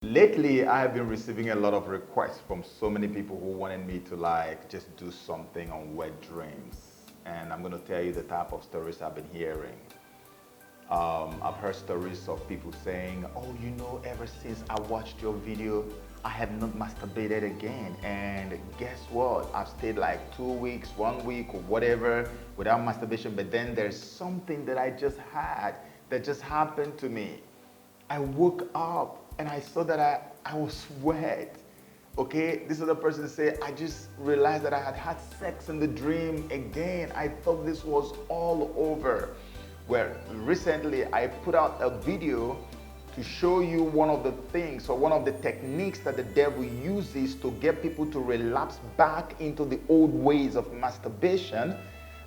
Lately, I have been receiving a lot of requests from so many people who wanted me to just do something on wet dreams. And I'm going to tell you the type of stories I've been hearing. I've heard stories of people saying, oh, ever since I watched your video, I have not masturbated again. And guess what? I've stayed like 2 weeks, 1 week, or whatever without masturbation. But then there's something that I just had that just happened to me. I woke up and I saw that I was wet. Okay, this other person said, I just realized that I had had sex in the dream again. I thought this was all over. Well, recently I put out a video to show you one of the things or one of the techniques that the devil uses to get people to relapse back into the old ways of masturbation.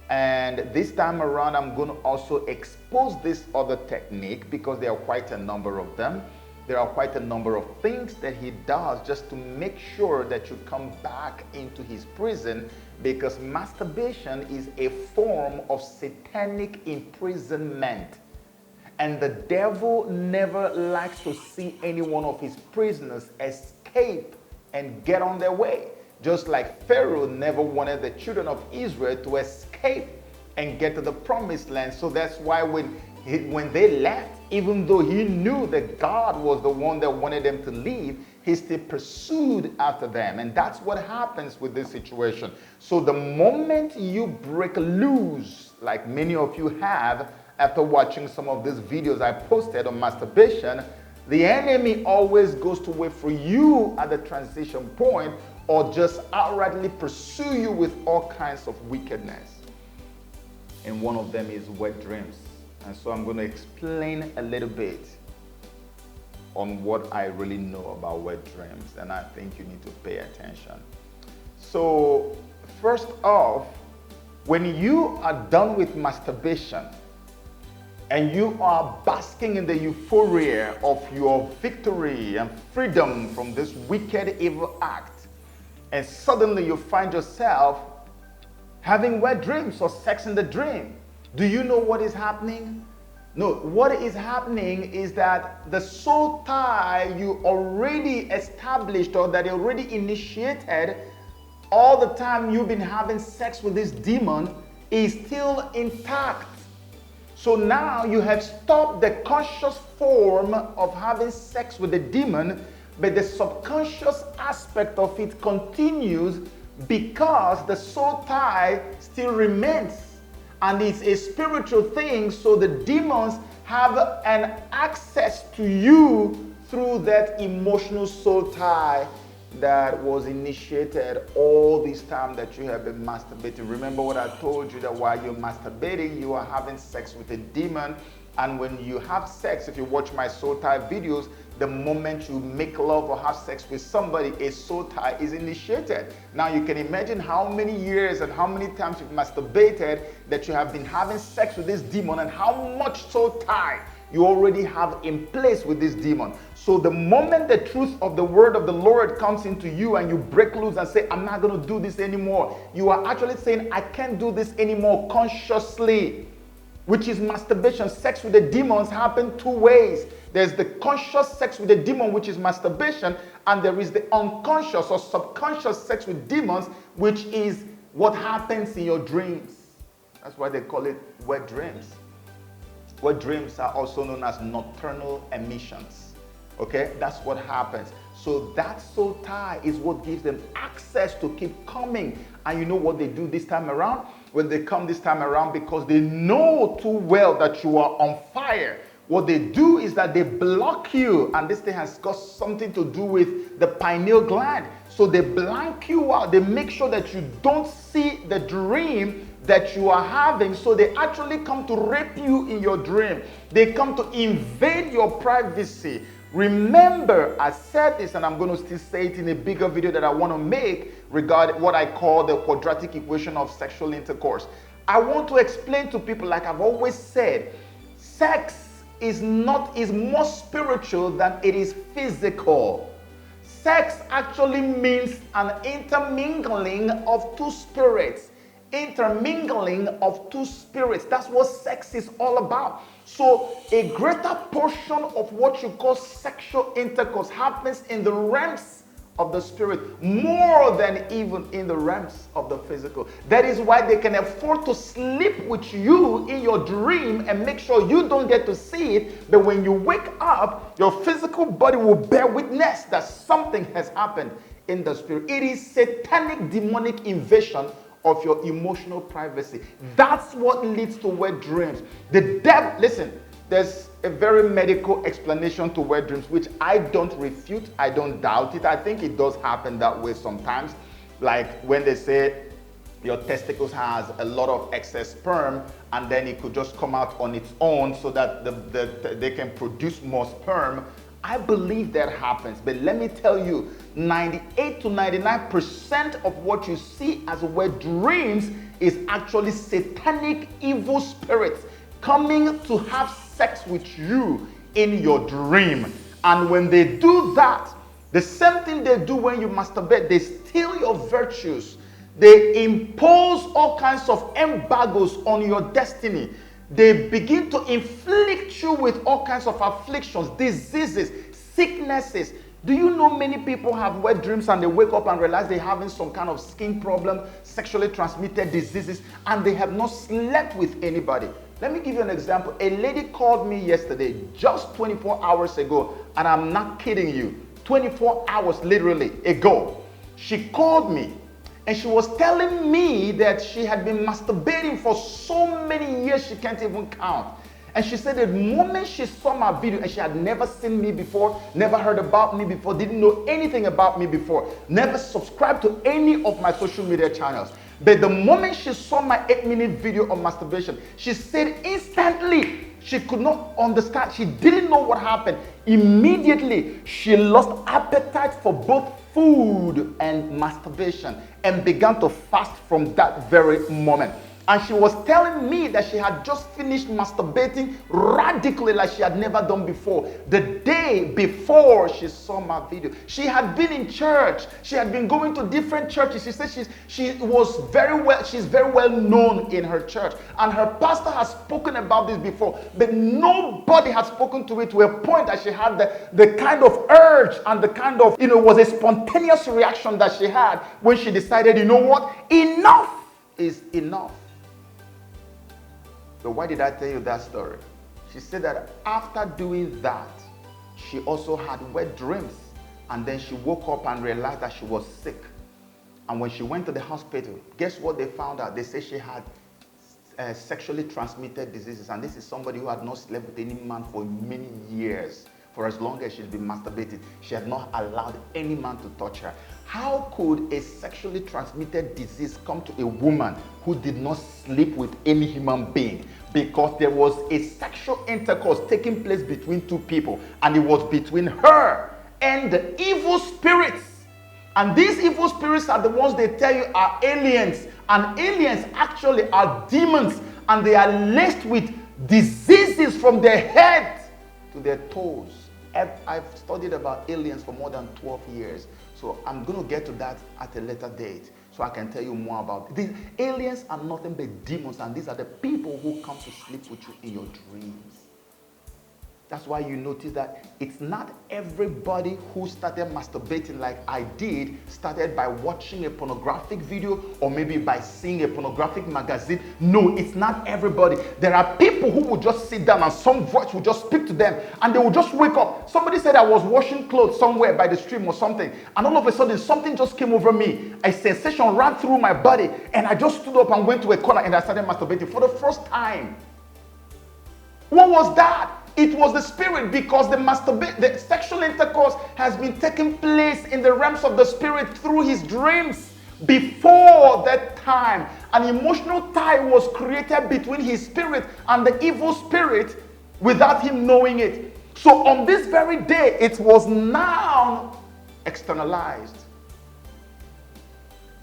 And this time around, I'm going to also expose this other technique because there are quite a number of them. There are quite a number of things that he does just to make sure that you come back into his prison, because masturbation is a form of satanic imprisonment. And the devil never likes to see any one of his prisoners escape and get on their way. Just like Pharaoh never wanted the children of Israel to escape and get to the promised land. So that's why when they left, even though he knew that God was the one that wanted them to leave, he still pursued after them. And that's what happens with this situation. So the moment you break loose, like many of you have after watching some of these videos I posted on masturbation, the enemy always goes to wait for you at the transition point, or just outrightly pursue you with all kinds of wickedness. And one of them is wet dreams. And so I'm going to explain a little bit on what I really know about wet dreams, and I think you need to pay attention. So first off, when you are done with masturbation and you are basking in the euphoria of your victory and freedom from this wicked, evil act, and suddenly you find yourself having wet dreams or sex in the dream, do you know what is happening? No, what is happening is that the soul tie you already established, or that you already initiated all the time you've been having sex with this demon, is still intact. So now you have stopped the conscious form of having sex with the demon, but the subconscious aspect of it continues because the soul tie still remains. And it's a spiritual thing, so the demons have an access to you through that emotional soul tie that was initiated all this time that you have been masturbating. Remember what I told you, that while you're masturbating, you are having sex with a demon. And when you have sex, if you watch my soul tie videos, the moment you make love or have sex with somebody, a soul tie is initiated. Now you can imagine how many years and how many times you've masturbated that you have been having sex with this demon, and how much soul tie you already have in place with this demon. So the moment the truth of the word of the Lord comes into you and you break loose and say, I'm not going to do this anymore, you are actually saying, I can't do this anymore consciously, which is masturbation. Sex with the demons happen two ways. There's the conscious sex with the demon, which is masturbation, and there is the unconscious or subconscious sex with demons, which is what happens in your dreams. That's why they call it wet dreams. Wet dreams are also known as nocturnal emissions. Okay, that's what happens. So that soul tie is what gives them access to keep coming. And you know what they do this time around? When they come this time around, because they know too well that you are on fire, what they do is that they block you. And this thing has got something to do with the pineal gland. So they blank you out. They make sure that you don't see the dream that you are having. So they actually come to rape you in your dream. They come to invade your privacy. Remember, I said this, and I'm going to still say it in a bigger video that I want to make regarding what I call the quadratic equation of sexual intercourse. I want to explain to people, like I've always said, sex is more spiritual than it is physical. Sex actually means an intermingling of two spirits. Intermingling of two spirits. That's what sex is all about. So a greater portion of what you call sexual intercourse happens in the realms of the spirit more than even in the realms of the physical. That is why they can afford to sleep with you in your dream and make sure you don't get to see it, but when you wake up, your physical body will bear witness that something has happened in the spirit. It is satanic demonic invasion of your emotional privacy. That's what leads to wet dreams. The devil, listen, there's a very medical explanation to wet dreams, which I don't refute, I don't doubt it. I think it does happen that way sometimes. Like when they say your testicles has a lot of excess sperm and then it could just come out on its own so that they can produce more sperm. I believe that happens, but let me tell you, 98 to 99% of what you see as wet dreams is actually satanic evil spirits coming to have sex with you in your dream. And when they do that, the same thing they do when you masturbate, they steal your virtues. They impose all kinds of embargoes on your destiny. They begin to inflict you with all kinds of afflictions, diseases, sicknesses. Do you know many people have wet dreams and they wake up and realize they're having some kind of skin problem, sexually transmitted diseases, and they have not slept with anybody? Let me give you an example. A lady called me yesterday, just 24 hours ago, and I'm not kidding you, 24 hours literally ago. She called me and she was telling me that she had been masturbating for so many years she can't even count. And she said the moment she saw my video, and she had never seen me before, never heard about me before, didn't know anything about me before, never subscribed to any of my social media channels. But the moment she saw my 8-minute video on masturbation, she said instantly she could not understand. She didn't know what happened. Immediately, she lost appetite for both food and masturbation and began to fast from that very moment. And she was telling me that she had just finished masturbating radically like she had never done before. The day before she saw my video, she had been in church. She had been going to different churches. She said she's very well known in her church. And her pastor has spoken about this before, but nobody had spoken to it to a point that she had the kind of urge and the kind of, it was a spontaneous reaction that she had when she decided, you know what, enough is enough. So why did I tell you that story? She said that after doing that, she also had wet dreams. And then she woke up and realized that she was sick. And when she went to the hospital, guess what they found out? They said she had sexually transmitted diseases. And this is somebody who had not slept with any man for many years. For as long as she's been masturbating, she had not allowed any man to touch her. How could a sexually transmitted disease come to a woman who did not sleep with any human being? Because there was a sexual intercourse taking place between two people, and it was between her and the evil spirits. And these evil spirits are the ones they tell you are aliens, and aliens actually are demons, and they are laced with diseases from their head to their toes. I've studied about aliens for more than 12 years. So I'm going to get to that at a later date so I can tell you more about it. These aliens are nothing but demons, and these are the people who come to sleep with you in your dreams. That's why you notice that it's not everybody who started masturbating like I did started by watching a pornographic video or maybe by seeing a pornographic magazine. No, it's not everybody. There are people who will just sit down and some voice will just speak to them and they will just wake up. Somebody said I was washing clothes somewhere by the stream or something, and all of a sudden something just came over me. A sensation ran through my body and I just stood up and went to a corner and I started masturbating for the first time. What was that? It was the spirit, because the sexual intercourse has been taking place in the realms of the spirit through his dreams. Before that time, an emotional tie was created between his spirit and the evil spirit without him knowing it. So on this very day, it was now externalized.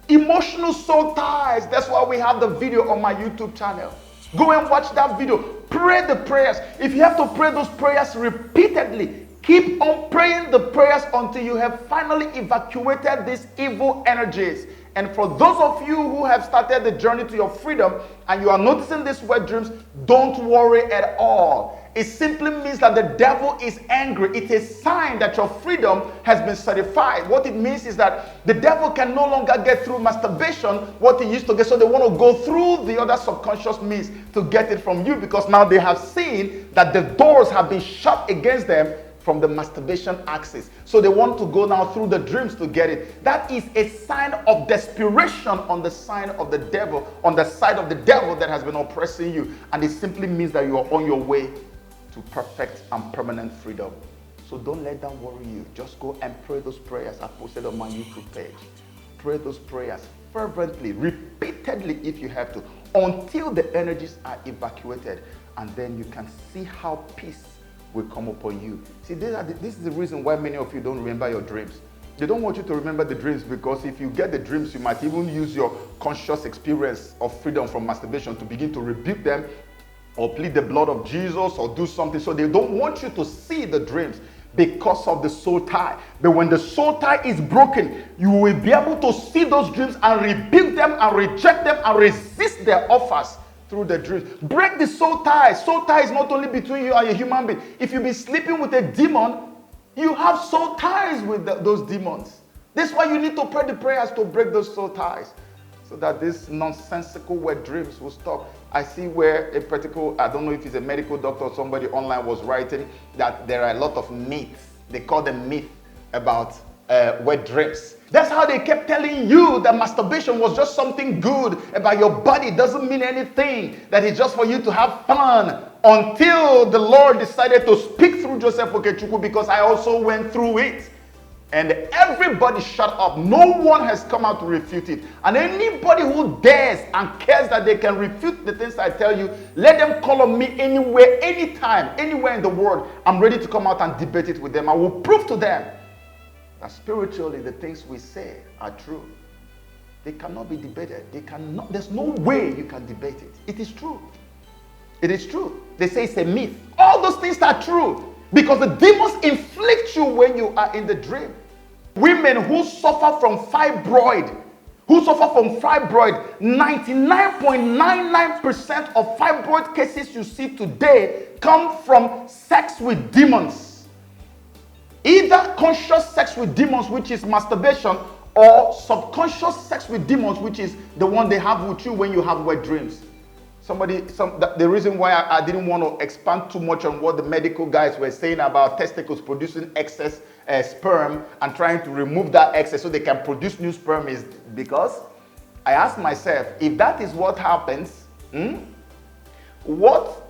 Emotional soul ties. That's why we have the video on my YouTube channel. Go and watch that video. Pray the prayers. If you have to pray those prayers repeatedly, keep on praying the prayers until you have finally evacuated these evil energies. And for those of you who have started the journey to your freedom and you are noticing these wet dreams, don't worry at all. It simply means that the devil is angry. It's a sign that your freedom has been certified. What it means is that the devil can no longer get through masturbation what he used to get. So they want to go through the other subconscious means to get it from you, because now they have seen that the doors have been shut against them from the masturbation axis. So they want to go now through the dreams to get it. That is a sign of desperation on the side of the devil, on the side of the devil that has been oppressing you. And it simply means that you are on your way to perfect and permanent freedom. So don't let that worry you. Just go and pray those prayers I posted on my YouTube page. Pray those prayers fervently, repeatedly if you have to, until the energies are evacuated. And then you can see how peace will come upon you. See, this is the reason why many of you don't remember your dreams. They don't want you to remember the dreams, because if you get the dreams, you might even use your conscious experience of freedom from masturbation to begin to rebuke them or plead the blood of Jesus or do something. So they don't want you to see the dreams because of the soul tie. But when the soul tie is broken, you will be able to see those dreams and rebuke them and reject them and resist their offers through the dreams. Break the soul tie. Soul tie is not only between you and a human being. If you've been sleeping with a demon, you have soul ties with those demons. That's why you need to pray the prayers to break those soul ties, so that these nonsensical wet dreams will stop. I see where a particular, I don't know if it's a medical doctor or somebody online was writing that there are a lot of myths. They call them myths about wet dreams. That's how they kept telling you that masturbation was just something good about your body. It doesn't mean anything, that it's just for you to have fun, until the Lord decided to speak through Joseph Okechukwu, because I also went through it. And everybody shut up. No one has come out to refute it. And anybody who dares and cares that they can refute the things I tell you, let them call on me anywhere, anytime, anywhere in the world. I'm ready to come out and debate it with them. I will prove to them that spiritually the things we say are true. They cannot be debated. They cannot. There's no way you can debate it. It is true. It is true. They say it's a myth. All those things are true, because the demons inflict you when you are in the dream. Women who suffer from fibroid, 99.99% of fibroid cases you see today come from sex with demons. Either conscious sex with demons, which is masturbation, or subconscious sex with demons, which is the one they have with you when you have wet dreams. The reason why I didn't want to expand too much on what the medical guys were saying about testicles producing excess sperm and trying to remove that excess so they can produce new sperm is because I asked myself, if that is what happens, what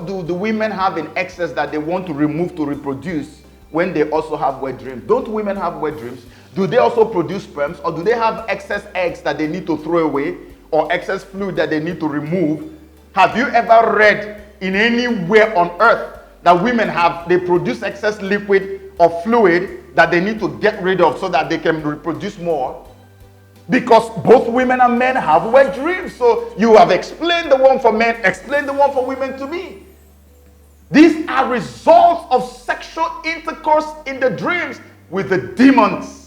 do the women have in excess that they want to remove to reproduce when they also have wet dreams? Don't women have wet dreams? Do they also produce sperms, or do they have excess eggs that they need to throw away, or excess fluid that they need to remove? Have you ever read in anywhere on earth that women they produce excess liquid or fluid that they need to get rid of so that they can reproduce more? Because both women and men have wet dreams. So you have explained the one for men, explain the one for women to me. These are results of sexual intercourse in the dreams with the demons.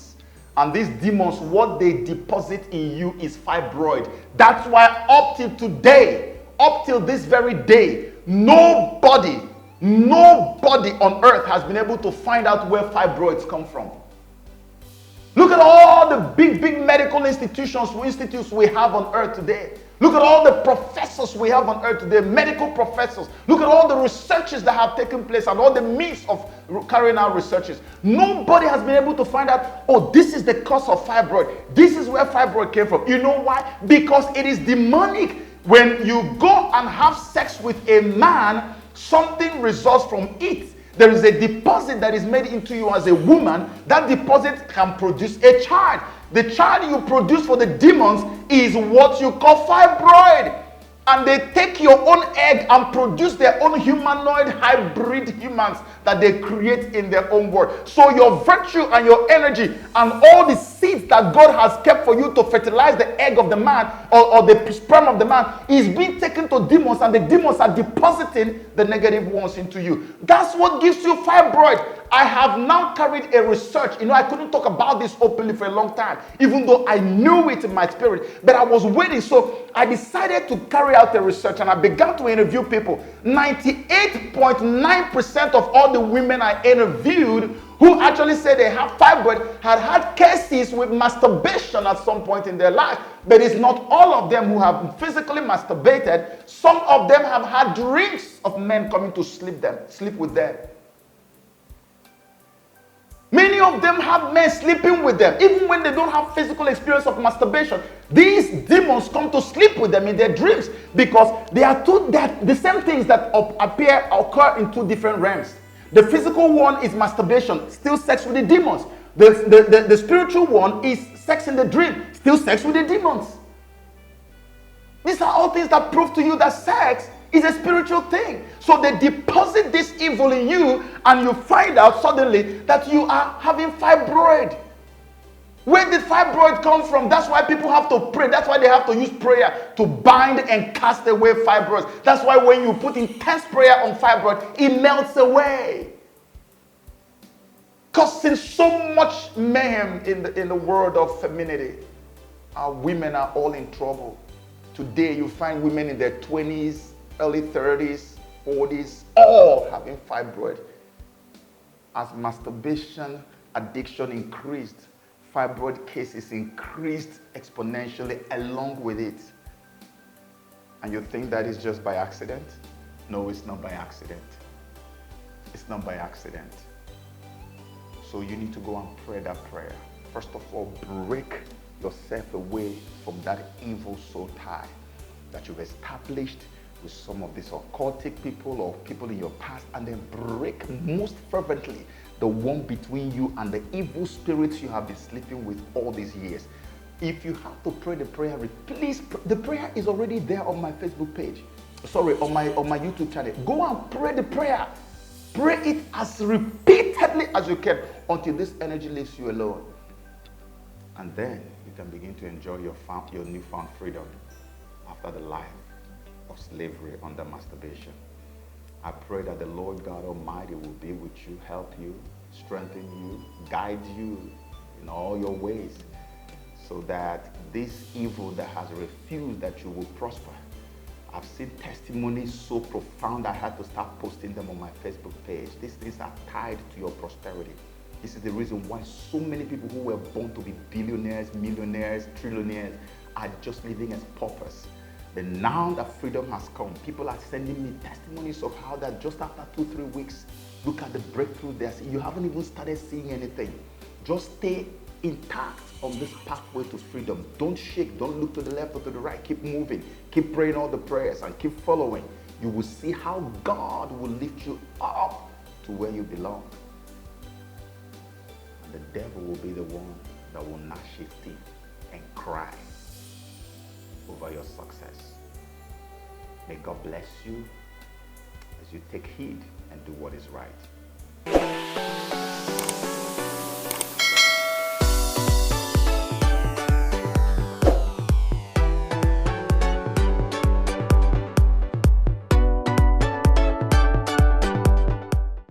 And these demons, what they deposit in you is fibroid. That's why up till today, up till this very day, nobody on earth has been able to find out where fibroids come from. Look at all the big medical institutes we have on earth today. Look at all the professors we have on earth today, medical professors. Look at all the researches that have taken place and all the means of carrying out researches. Nobody has been able to find out, oh, this is the cause of fibroid. This is where fibroid came from. You know why? Because it is demonic. When you go and have sex with a man, something results from it. There is a deposit that is made into you as a woman. That deposit can produce a child. The child you produce for the demons is what you call fibroid. And they take your own egg and produce their own humanoid hybrid humans that they create in their own world. So your virtue and your energy and all the seeds that God has kept for you to fertilize the egg of the man or the sperm of the man is being taken to demons, and the demons are depositing the negative ones into you. That's what gives you fibroid. I have now carried a research. I couldn't talk about this openly for a long time, even though I knew it in my spirit, but I was waiting. So I decided to carry out the research, and I began to interview people. 98.9% of all the women I interviewed who actually said they have fibroid had cases with masturbation at some point in their life. But it's not all of them who have physically masturbated. Some of them have had dreams of men coming to sleep with them. Many of them have men sleeping with them, even when they don't have physical experience of masturbation. These demons come to sleep with them in their dreams because they are the same things that occur in two different realms. The physical one is masturbation, still sex with the demons. The spiritual one is sex in the dream, still sex with the demons. These are all things that prove to you that sex is a spiritual thing. So they deposit this evil in you, and you find out suddenly that you are having fibroid. Where did fibroid come from? That's why people have to pray. That's why they have to use prayer to bind and cast away fibroids. That's why when you put intense prayer on fibroid, it melts away. Causing so much mayhem in the world of femininity. Our women are all in trouble. Today you find women in their 20s, early 30s, 40s, all having fibroid. As masturbation addiction increased, fibroid cases increased exponentially along with it. And you think that is just by accident? No, it's not by accident. It's not by accident. So you need to go and pray that prayer. First of all, break yourself away from that evil soul tie that you've established with some of these occultic people or people in your past, and then break most fervently the one between you and the evil spirits you have been sleeping with all these years. If you have to pray the prayer, please, the prayer is already there on my Facebook page. Sorry, on my YouTube channel. Go and pray the prayer. Pray it as repeatedly as you can until this energy leaves you alone. And then you can begin to enjoy your newfound freedom after the life of slavery under masturbation. I pray that the Lord God Almighty will be with you, help you, strengthen you, guide you in all your ways, so that this evil that has refused that you will prosper. I've seen testimonies so profound I had to start posting them on my Facebook page. These things are tied to your prosperity. This is the reason why so many people who were born to be billionaires, millionaires, trillionaires are just living as paupers. But now that freedom has come, people are sending me testimonies of how that just after 2-3 weeks, look at the breakthrough there. You haven't even started seeing anything. Just stay intact on this pathway to freedom. Don't shake, don't look to the left or to the right. Keep moving, keep praying all the prayers and keep following. You will see how God will lift you up to where you belong. And the devil will be the one that will gnash his teeth and cry over your success. May God bless you as you take heed and do what is right.